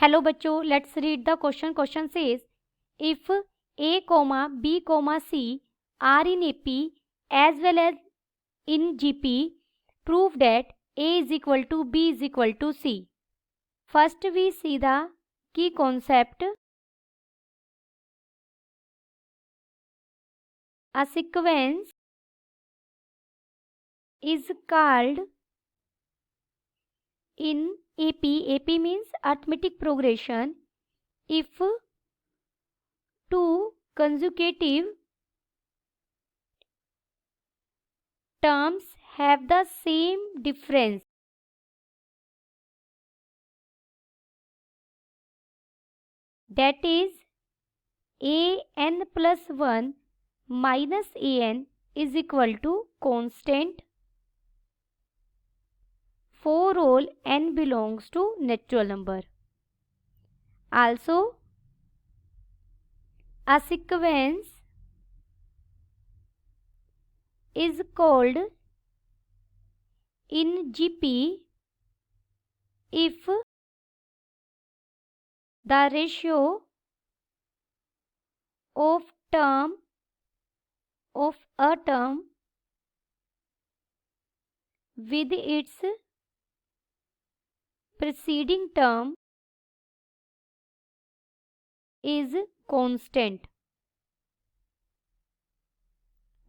Hello बच्चों, let's read the question. Question says if a comma b comma c are in AP as well as in GP, prove that a is equal to b is equal to c. First we see the key concept. A sequence is called in AP. AP means arithmetic progression if two consecutive terms have the same difference. That is an plus 1 minus an is equal to constant for all n belongs to natural number. Also, a sequence is called in GP if the ratio of a term with its preceding term is constant.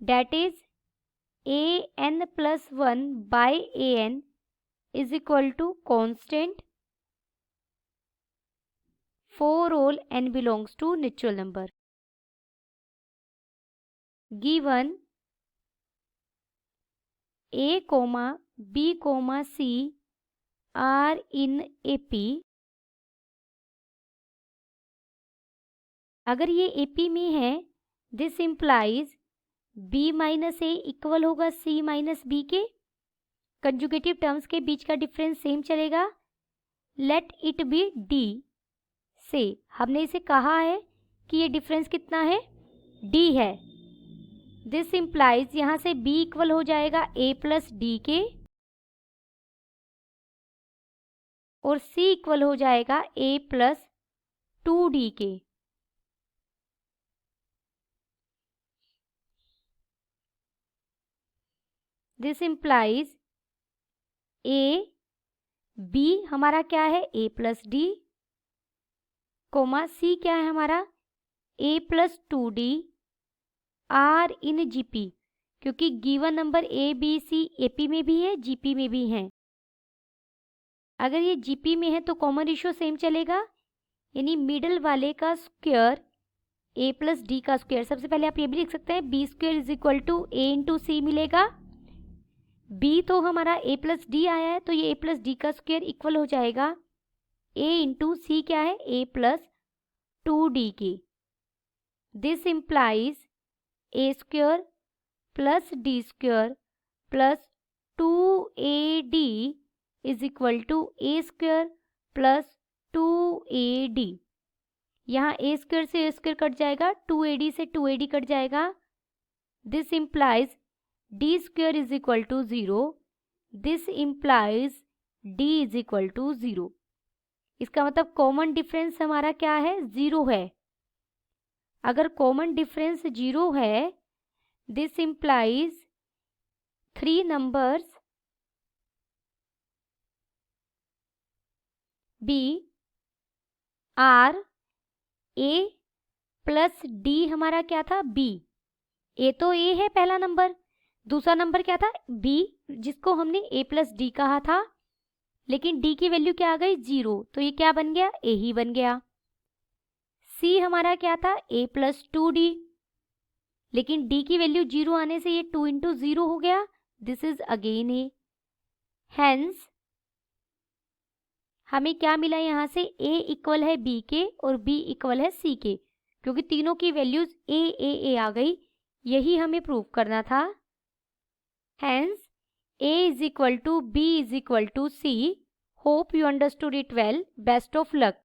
That is an plus 1 by an is equal to constant for all n belongs to natural number. Given a comma b comma c are in AP, अगर ये AP में है, this implies b minus A equal होगा c minus B के. Conjugative terms के बीच का difference same चलेगा. Let it be d से हमने इसे कहा है कि ये डिफरेंस कितना है, d है. दिस इम्प्लाइज यहाँ से b इक्वल हो जाएगा a प्लस डी के और c इक्वल हो जाएगा a प्लस 2d के. दिस इम्प्लाइज a b हमारा क्या है, a plus d comma c क्या है हमारा, a plus 2d are in GP, क्योंकि given number a b c AP में भी है, GP में भी है. अगर ये GP में है तो कॉमन रेशियो सेम चलेगा, यानी मिडल वाले का स्क्वायर a प्लस डी का स्क्वायर. सबसे पहले आप ये भी लिख सकते हैं b square is equal to a into c मिलेगा. b तो हमारा a प्लस डी आया है, तो ये a प्लस डी का स्क्वायर इक्वल हो जाएगा a इंटू सी क्या है, a प्लस 2d की. This implies a square plus d square plus 2ad is equal to a square plus 2ad. यहाँ a स्क्वायर से a स्क्वायर कट जाएगा, 2ad से 2ad कट जाएगा. This implies d square is equal to 0. This implies d is equal to 0. इसका मतलब common difference हमारा क्या है, 0 है. अगर कॉमन डिफरेंस 0 है, this implies 3 numbers b are a plus d हमारा क्या था, b. a तो a है पहला नंबर, दूसरा नंबर क्या था, b, जिसको हमने a प्लस डी कहा था, लेकिन d की वैल्यू क्या आ गई, 0, तो ये क्या बन गया, a ही बन गया. c हमारा क्या था, a प्लस 2d, लेकिन d की वैल्यू 0 आने से ये 2 इंटू 0 हो गया. This is again a. Hence हमें क्या मिला यहाँ से, a इक्वल है b के और b इक्वल है c के, क्योंकि तीनों की वैल्यूज a आ गई. यही हमें प्रूव करना था. Hence a is equal to b is equal to c. Hope you understood it well. Best of luck.